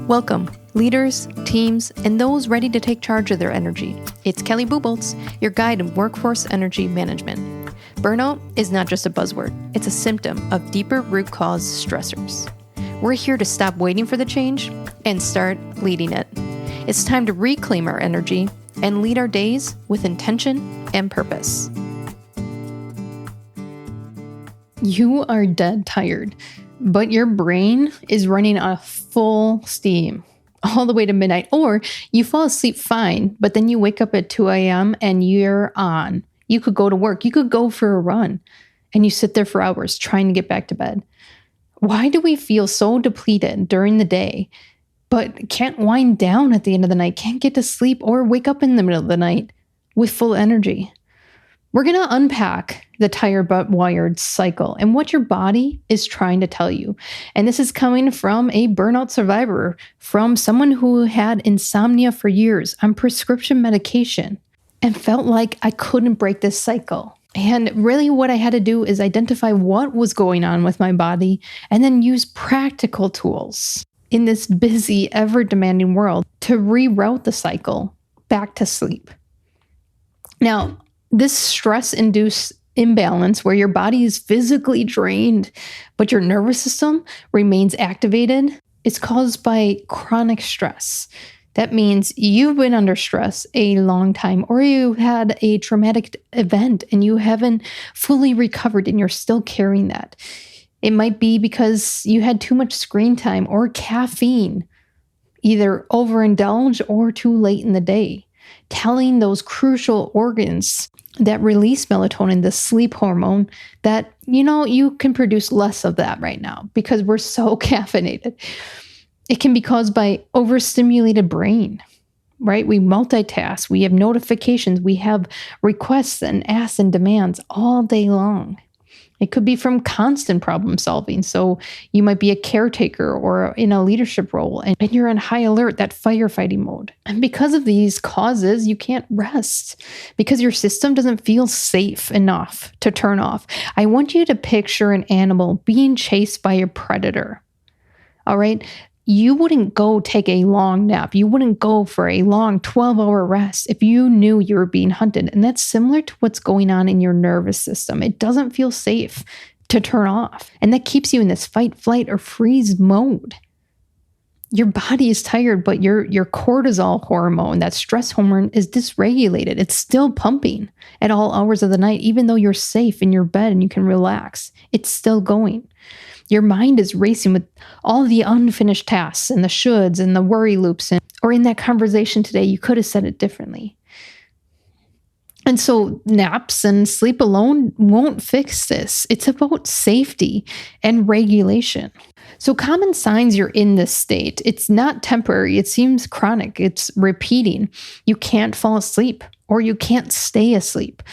Welcome, leaders, teams, and those ready to take charge of their energy. It's Kelly Buboltz, your guide in workforce energy management. Burnout is not just a buzzword, it's a symptom of deeper root cause stressors. We're here to stop waiting for the change and start leading it. It's time to reclaim our energy and lead our days with intention and purpose. You are dead tired, but your brain is running on full steam all the way to midnight, or you fall asleep fine, but then you wake up at 2 a.m. and you're on. You could go to work, you could go for a run, and you sit there for hours trying to get back to bed. Why do we feel so depleted during the day, but can't wind down at the end of the night, can't get to sleep or wake up in the middle of the night with full energy? We're going to unpack the tired but wired cycle and what your body is trying to tell you. And this is coming from a burnout survivor, from someone who had insomnia for years on prescription medication and felt like I couldn't break this cycle. And really what I had to do is identify what was going on with my body and then use practical tools in this busy, ever-demanding world to reroute the cycle back to sleep. Now, this stress-induced imbalance where your body is physically drained, but your nervous system remains activated, is caused by chronic stress. That means you've been under stress a long time, or you had a traumatic event and you haven't fully recovered and you're still carrying that. It might be because you had too much screen time or caffeine, either overindulge or too late in the day, telling those crucial organs that release melatonin, the sleep hormone, that, you can produce less of that right now because we're so caffeinated. It can be caused by overstimulated brain, right? We multitask, we have notifications, we have requests and asks and demands all day long. It could be from constant problem solving. So you might be a caretaker or in a leadership role and you're on high alert, that firefighting mode. And because of these causes, you can't rest because your system doesn't feel safe enough to turn off. I want you to picture an animal being chased by a predator. All right. You wouldn't go take a long nap. You wouldn't go for a long 12-hour rest if you knew you were being hunted. And that's similar to what's going on in your nervous system. It doesn't feel safe to turn off. And that keeps you in this fight, flight, or freeze mode. Your body is tired, but your cortisol hormone, that stress hormone, is dysregulated. It's still pumping at all hours of the night, even though you're safe in your bed and you can relax. It's still going. Your mind is racing with all the unfinished tasks and the shoulds and the worry loops. Or in that conversation today, you could have said it differently. And so naps and sleep alone won't fix this. It's about safety and regulation. So common signs you're in this state. It's not temporary. It seems chronic. It's repeating. You can't fall asleep or you can't stay asleep.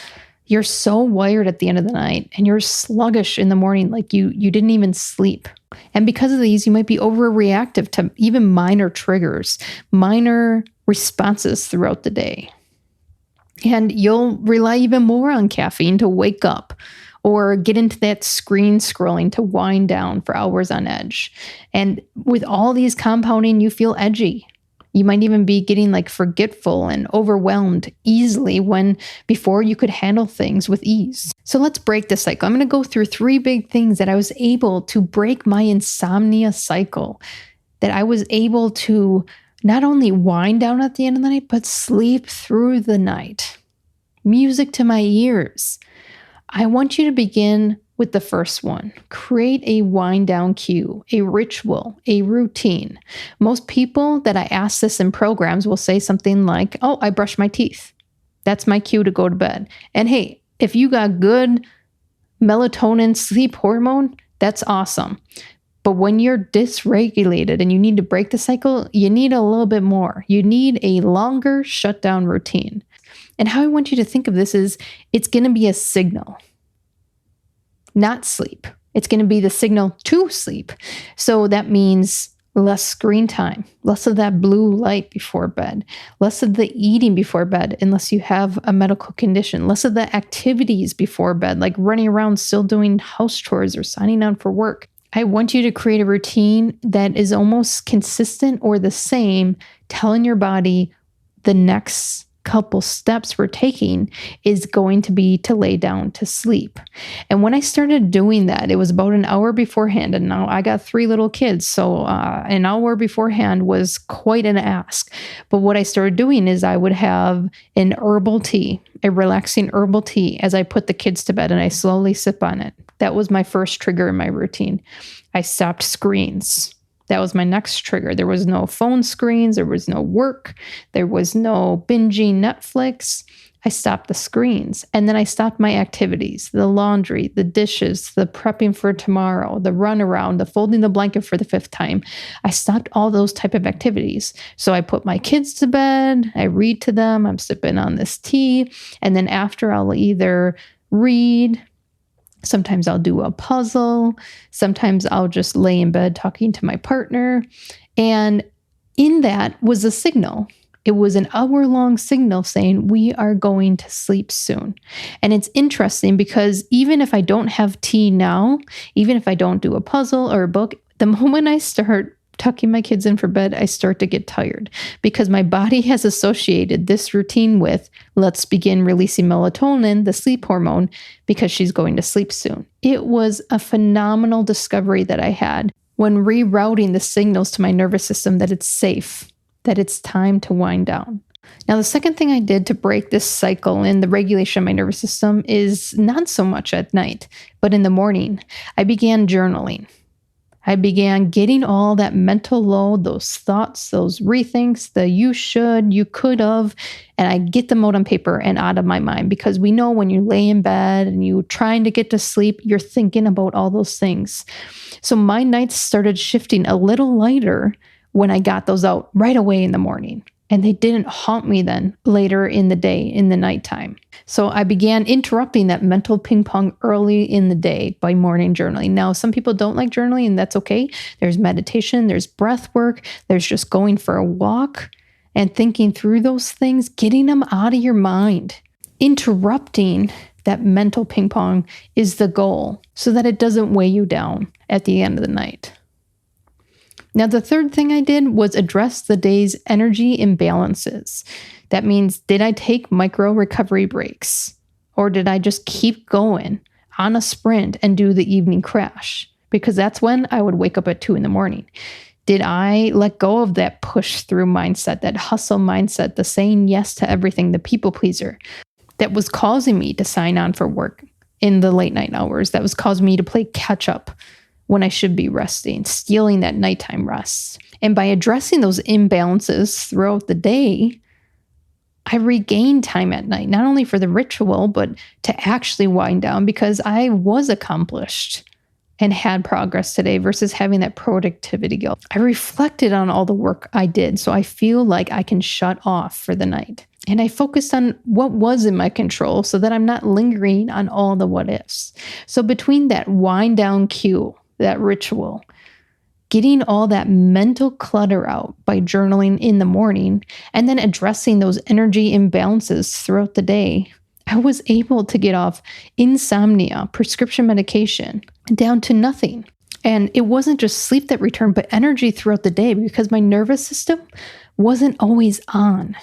You're so wired at the end of the night and you're sluggish in the morning like you didn't even sleep. And because of these, you might be overreactive to even minor triggers, minor responses throughout the day. And you'll rely even more on caffeine to wake up or get into that screen scrolling to wind down for hours on edge. And with all these compounding, you feel edgy. You might even be getting forgetful and overwhelmed easily when before you could handle things with ease. So let's break the cycle. I'm going to go through 3 big things that I was able to break my insomnia cycle, that I was able to not only wind down at the end of the night, but sleep through the night. Music to my ears. I want you to begin with the first one. Create a wind down cue, a ritual, a routine. Most people that I ask this in programs will say something like, oh, I brush my teeth. That's my cue to go to bed. And hey, if you got good melatonin sleep hormone, that's awesome. But when you're dysregulated and you need to break the cycle, you need a little bit more. You need a longer shutdown routine. And how I want you to think of this is it's going to be a signal. Not sleep. It's going to be the signal to sleep. So that means less screen time, less of that blue light before bed, less of the eating before bed, unless you have a medical condition, less of the activities before bed, like running around still doing house chores or signing on for work. I want you to create a routine that is almost consistent or the same, telling your body the next couple steps we're taking is going to be to lay down to sleep. And when I started doing that, it was about an hour beforehand. And now I got 3 little kids. So an hour beforehand was quite an ask. But what I started doing is I would have an herbal tea, a relaxing herbal tea as I put the kids to bed, and I slowly sip on it. That was my first trigger in my routine. I stopped screens. That was my next trigger. There was no phone screens. There was no work. There was no binging Netflix. I stopped the screens. And then I stopped my activities, the laundry, the dishes, the prepping for tomorrow, the run around, the folding the blanket for the 5th time. I stopped all those type of activities. So I put my kids to bed. I read to them. I'm sipping on this tea. And then after, I'll either read. Sometimes I'll do a puzzle. Sometimes I'll just lay in bed talking to my partner. And in that was a signal. It was an hour-long signal saying, we are going to sleep soon. And it's interesting because even if I don't have tea now, even if I don't do a puzzle or a book, the moment I start tucking my kids in for bed, I start to get tired because my body has associated this routine with, let's begin releasing melatonin, the sleep hormone, because she's going to sleep soon. It was a phenomenal discovery that I had when rerouting the signals to my nervous system that it's safe, that it's time to wind down. Now, the second thing I did to break this cycle in the regulation of my nervous system is not so much at night, but in the morning. I began journaling. I began getting all that mental load, those thoughts, those rethinks, the you should, you could have, and I get them out on paper and out of my mind, because we know when you lay in bed and you're trying to get to sleep, you're thinking about all those things. So my nights started shifting a little lighter when I got those out right away in the morning. And they didn't haunt me then later in the day, in the nighttime. So I began interrupting that mental ping pong early in the day by morning journaling. Now, some people don't like journaling, and that's okay. There's meditation, there's breath work, there's just going for a walk and thinking through those things, getting them out of your mind. Interrupting that mental ping pong is the goal so that it doesn't weigh you down at the end of the night. Now, the third thing I did was address the day's energy imbalances. That means, did I take micro recovery breaks? Or did I just keep going on a sprint and do the evening crash? Because that's when I would wake up at 2 a.m. Did I let go of that push through mindset, that hustle mindset, the saying yes to everything, the people pleaser that was causing me to sign on for work in the late night hours, that was causing me to play catch up when I should be resting, stealing that nighttime rest? And by addressing those imbalances throughout the day, I regained time at night, not only for the ritual, but to actually wind down, because I was accomplished and had progress today versus having that productivity guilt. I reflected on all the work I did, so I feel like I can shut off for the night. And I focused on what was in my control so that I'm not lingering on all the what ifs. So between that wind down cue, that ritual, getting all that mental clutter out by journaling in the morning, and then addressing those energy imbalances throughout the day, I was able to get off insomnia, prescription medication, down to nothing. And it wasn't just sleep that returned, but energy throughout the day, because my nervous system wasn't always on.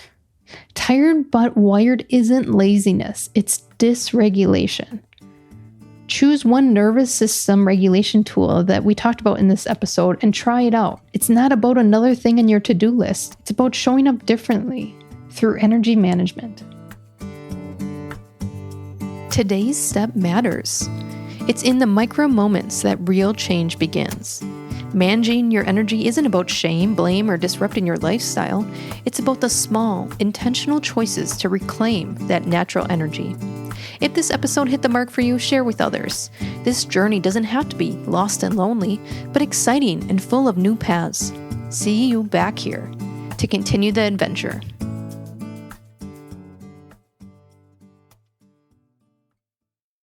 Tired but wired isn't laziness, it's dysregulation. Choose one nervous system regulation tool that we talked about in this episode and try it out. It's not about another thing in your to-do list. It's about showing up differently through energy management. Today's step matters. It's in the micro moments that real change begins. Managing your energy isn't about shame, blame, or disrupting your lifestyle. It's about the small, intentional choices to reclaim that natural energy. If this episode hit the mark for you, share with others. This journey doesn't have to be lost and lonely, but exciting and full of new paths. See you back here to continue the adventure.